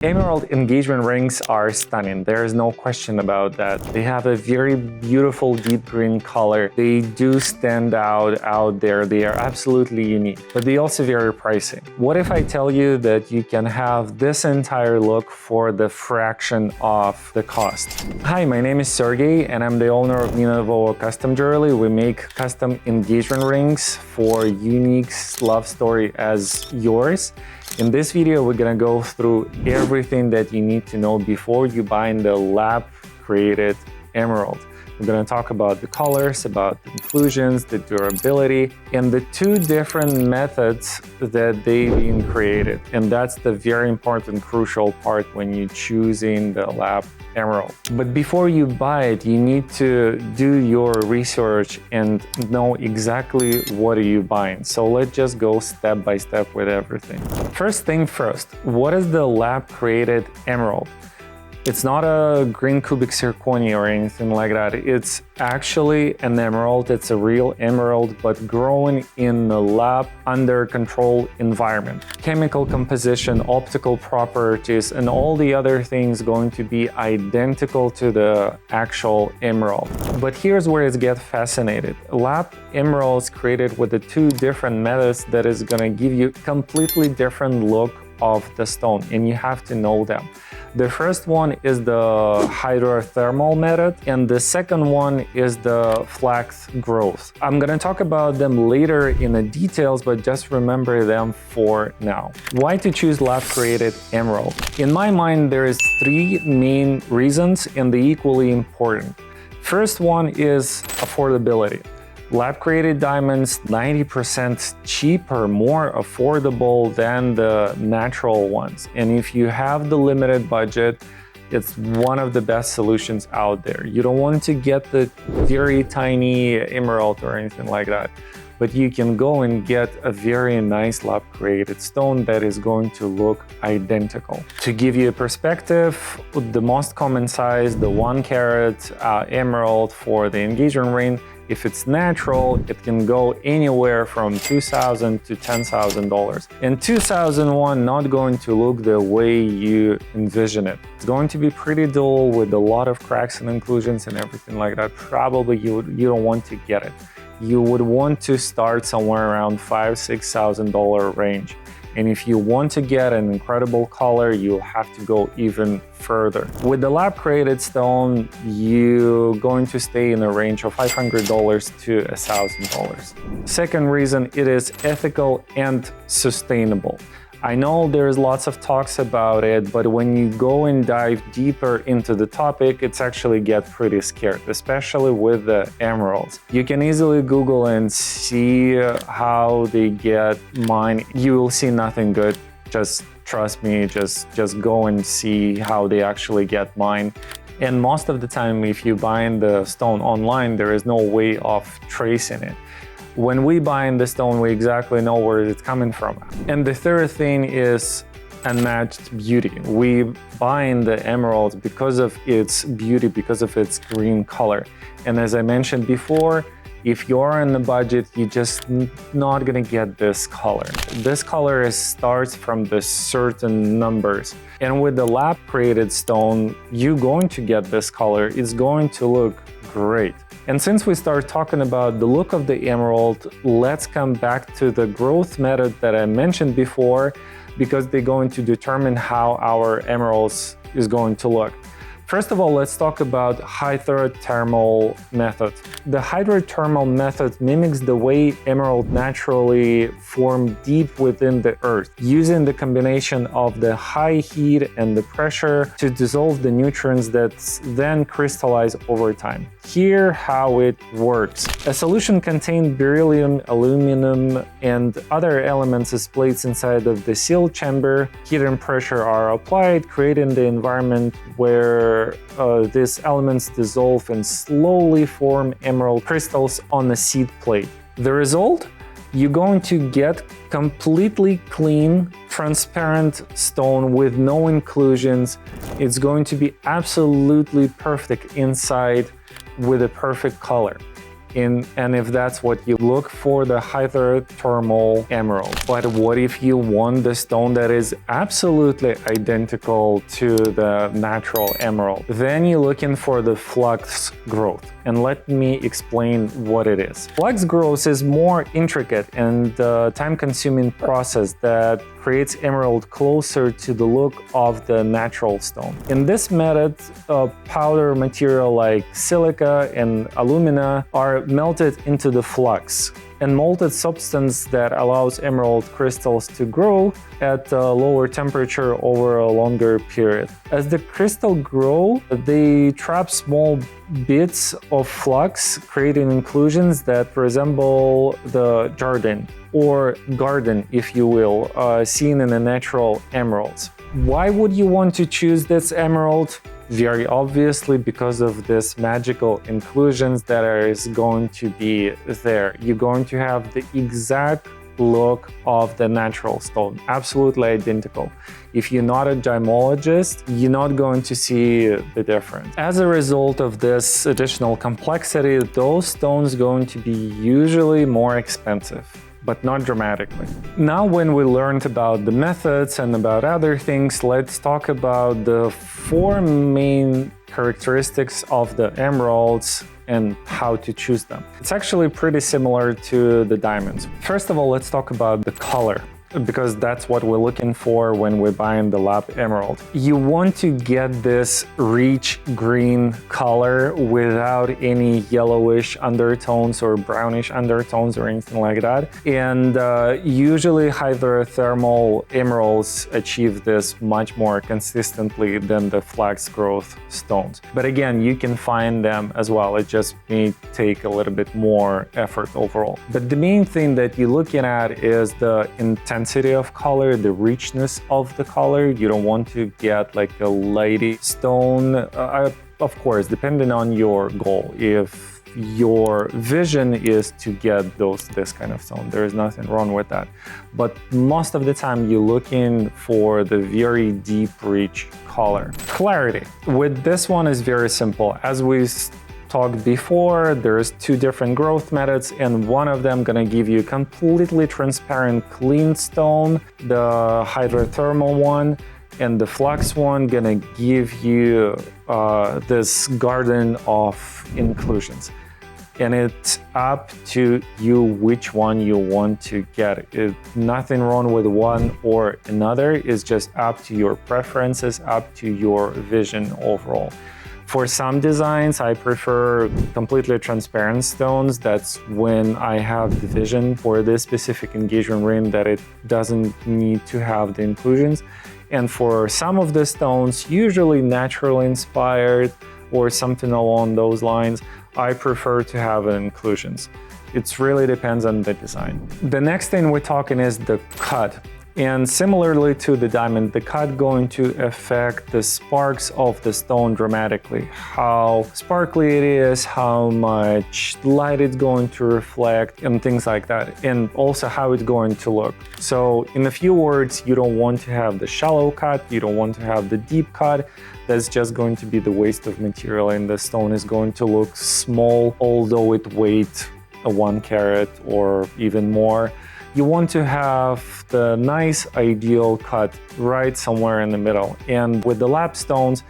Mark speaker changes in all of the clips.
Speaker 1: Emerald engagement rings are stunning. There is no question about that. They have a very beautiful deep green color. They do stand out there. They are absolutely unique, but they also very pricey. What if I tell you that you can have this entire look for the fraction of the cost? Hi, my name is Sergey and I'm the owner of NinaVova Custom Jewelry. We make custom engagement rings for unique love story as yours. In this video, we're gonna go through everything that you need to know before you buy the lab-created emerald. We're gonna talk about the colors, about the inclusions, the durability, and the two different methods that they've been created. And that's the very important, crucial part when you're choosing the lab emerald. But before you buy it, you need to do your research and know exactly what are you buying. So let's just go step by step with everything. First thing first, what is the lab-created emerald? It's not a green cubic zirconia or anything like that. It's actually an emerald. It's a real emerald, but growing in the lab under controlled environment. Chemical composition, optical properties, and all the other things going to be identical to the actual emerald. But here's where it gets fascinating. Lab emeralds created with the two different methods that is gonna give you completely different look of the stone, and you have to know them. The first one is the hydrothermal method, and the second one is the Flux growth. I'm gonna talk about them later in the details, but just remember them for now. Why to choose lab-created emerald? In my mind, there is three main reasons, and they're equally important. First one is affordability. Lab-created diamonds, 90% cheaper, more affordable than the natural ones. And if you have the limited budget, it's one of the best solutions out there. You don't want to get the very tiny emerald or anything like that, but you can go and get a very nice lab-created stone that is going to look identical. To give you a perspective, the most common size, the 1 carat emerald for the engagement ring, if it's natural, it can go anywhere from $2,000 to $10,000. And 2001 not going to look the way you envision it. It's going to be pretty dull with a lot of cracks and inclusions and everything like that. Probably you don't want to get it. You would want to start somewhere around $5,000 to $6,000 range. And if you want to get an incredible color, you'll have to go even further. With the lab-created stone, you're going to stay in a range of $500 to $1,000. Second reason, it is ethical and sustainable. I know there's lots of talks about it, but when you go and dive deeper into the topic, it's actually get pretty scared, especially with the emeralds. You can easily Google and see how they get mined. You will see nothing good. Just trust me, just go and see how they actually get mined. And most of the time, if you buy the stone online, there is no way of tracing it. When we buy the stone, we exactly know where it's coming from. And the third thing is Unmatched Beauty. We buy the emeralds because of its beauty, because of its green color. And as I mentioned before, if you're in the budget, you're just not gonna get this color. This color starts from the certain numbers. And with the lab-created stone, you're going to get this color. It's going to look great. And since we start talking about the look of the emerald, let's come back to the growth method that I mentioned before, because they're going to determine how our emeralds is going to look. First of all, let's talk about hydrothermal method. The hydrothermal method mimics the way emerald naturally form deep within the earth, using the combination of the high heat and the pressure to dissolve the nutrients that then crystallize over time. Here how it works. A solution containing beryllium, aluminum, and other elements is placed inside of the sealed chamber. Heat and pressure are applied, creating the environment where these elements dissolve and slowly form emerald crystals on a seed plate. The result? You're going to get completely clean, transparent stone with no inclusions. It's going to be absolutely perfect inside with a perfect color. and if that's what you look for, the hydrothermal emerald. But what if you want the stone that is absolutely identical to the natural emerald? Then you're looking for the flux growth. And let me explain what it is. Flux growth is more intricate and time-consuming process that creates emerald closer to the look of the natural stone. In this method, powder material like silica and alumina are melted into the flux, and molded substance that allows emerald crystals to grow at a lower temperature over a longer period. As the crystal grow, they trap small bits of flux, creating inclusions that resemble the jardin or garden, if you will, seen in the natural emeralds. Why would you want to choose this emerald? Very obviously because of this magical inclusions that is going to be there. You're going to have the exact look of the natural stone, absolutely identical. If you're not a gemologist, you're not going to see the difference. As a result of this additional complexity, those stones going to be usually more expensive, but not dramatically. Now, when we learned about the methods and about other things, let's talk about the 4 main characteristics of the emeralds and how to choose them. It's actually pretty similar to the diamonds. First of all, let's talk about the color, because that's what we're looking for when we're buying the lab emerald. You want to get this rich green color without any yellowish undertones or brownish undertones or anything like that. And usually hydrothermal emeralds achieve this much more consistently than the flux growth stones. But again, you can find them as well. It just may take a little bit more effort overall. But the main thing that you're looking at is the intensity of color, the richness of the color. You don't want to get like a lighty stone. Of course, depending on your goal. If your vision is to get this kind of stone, there is nothing wrong with that. But most of the time, you're looking for the very deep, rich color. Clarity. With this one is very simple. As we talked before, there's 2 different growth methods, and one of them gonna give you completely transparent clean stone, the hydrothermal one, and the flux one gonna give you this garden of inclusions. And it's up to you which one you want to get. Nothing wrong with one or another. It's just up to your preferences, up to your vision overall. For some designs, I prefer completely transparent stones. That's when I have the vision for this specific engagement ring that it doesn't need to have the inclusions. And for some of the stones, usually naturally inspired or something along those lines, I prefer to have inclusions. It really depends on the design. The next thing we're talking is the cut. And similarly to the diamond, the cut going to affect the sparks of the stone dramatically. How sparkly it is, how much light it's going to reflect, and things like that. And also how it's going to look. So in a few words, you don't want to have the shallow cut, you don't want to have the deep cut. That's just going to be the waste of material, and the stone is going to look small, although it weighs 1 carat or even more. You want to have the nice ideal cut right somewhere in the middle. And with the lab stones,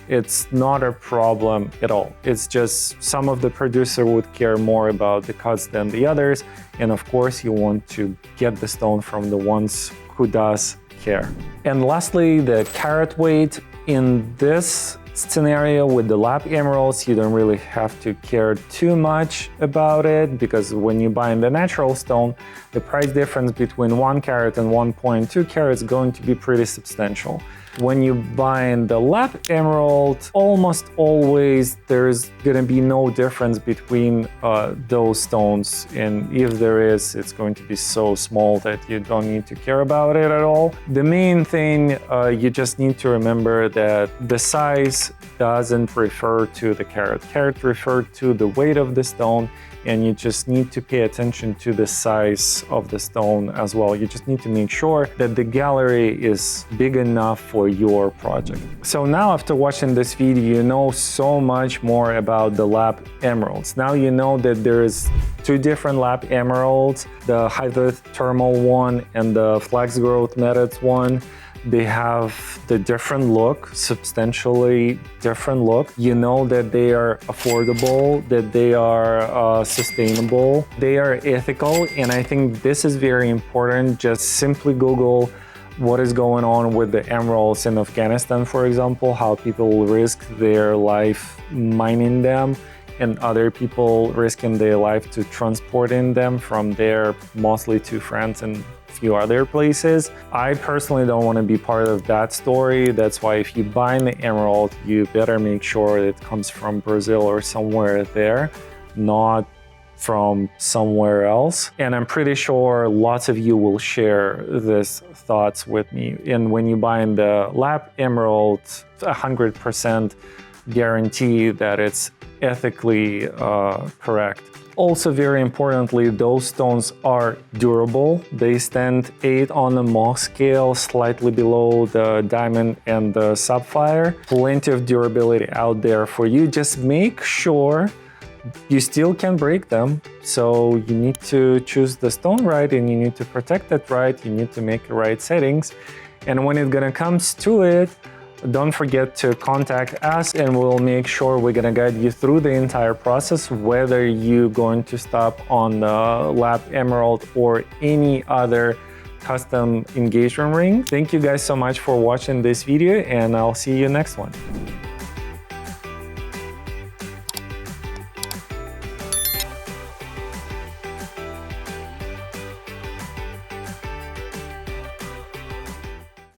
Speaker 1: it's not a problem at all. It's just some of the producer would care more about the cuts than the others. And of course, you want to get the stone from the ones who does care. And lastly, the carat weight. In this scenario with the lab emeralds, you don't really have to care too much about it, because when you buy in the natural stone, the price difference between 1 carat and 1.2 carat is going to be pretty substantial. When you buy in the lab emerald, almost always there's gonna be no difference between those stones, and if there is, it's going to be so small that you don't need to care about it at all. The main thing, you just need to remember that the size doesn't refer to the carat. Carat refer to the weight of the stone, and you just need to pay attention to the size of the stone as well. You just need to make sure that the gallery is big enough for your project. So now after watching this video, you know so much more about the lab emeralds. Now you know that there's two different lab emeralds, the hydrothermal one and the Flux growth methods one. They have the different look, substantially different look. You know that they are affordable, that they are sustainable, they are ethical, and I think this is very important. Just simply Google what is going on with the emeralds in Afghanistan, for example, how people risk their life mining them, and other people risking their life to transporting them from there, mostly to France and few other places. I personally don't want to be part of that story. That's why if you buy the emerald, you better make sure it comes from Brazil or somewhere there, not from somewhere else. And I'm pretty sure lots of you will share these thoughts with me. And when you buy in the lab emerald, 100% guarantee that it's ethically correct. Also, very importantly, those stones are durable. They stand 8 on the Mohs scale, slightly below the diamond and the sapphire. Plenty of durability out there for you. Just make sure you still can break them. So you need to choose the stone right, and you need to protect it right. You need to make the right settings. And when it comes to it, don't forget to contact us, and we'll make sure we're gonna guide you through the entire process, whether you're going to stop on the lab emerald or any other custom engagement ring. Thank you guys so much for watching this video, and I'll see you next one.